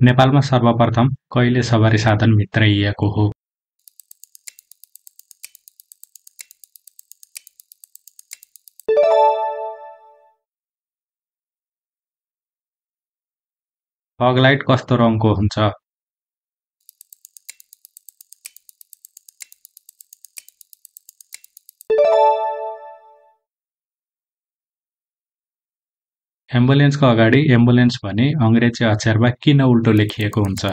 नेपालमा सर्वप्रथम कहिले सवारी साधन भित्राइएको हो? फगलाइट कस्तो रङको हुन्छ? एम्बुलेन्सको अगाडि एम्बुलेन्स भनी अंग्रेजी अक्षरमा किन उल्टो लेखिएको हुन्छ?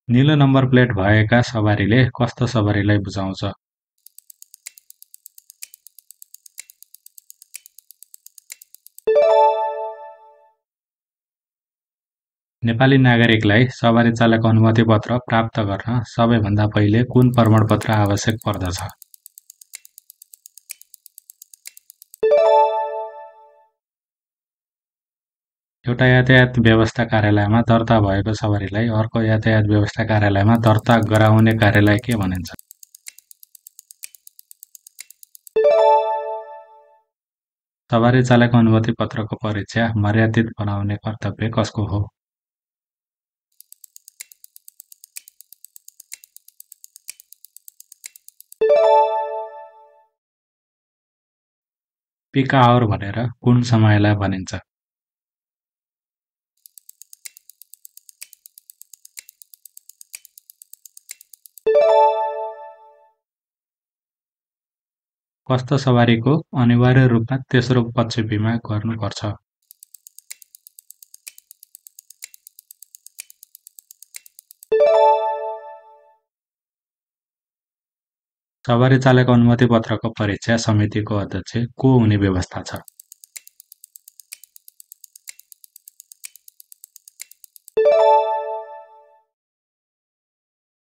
नीलो नम्बर प्लेट भएका सवारीले कस्तो सवारीलाई बुझाउँछ? नेपाली नागरिकलाई सवारी चालक अनुमति पत्र प्राप्त गर्न सबैभन्दा पहिले कुन प्रमाणपत्र आवश्यक पर्दछ? एउटा यातायात व्यवस्था कार्यालयमा दर्ता भएको सवारीलाई अर्को यातायात व्यवस्था कार्यालयमा दर्ता गराउने कार्यालय के भनिन्छ? सवारी चालक अनुमति पत्रको परीक्षा मर्यादित बनाउने कर्तव्य कसको हो? पिक आवर भनेर कुन समयलाई भनिन्छ? कस्तो सवारीको अनिवार्य रूपमा तेस्रो पक्ष बिमा गर्नुपर्छ? सवारी चालक अनुमति पत्रको परीक्षा समितिको अध्यक्ष को हुने व्यवस्था छ?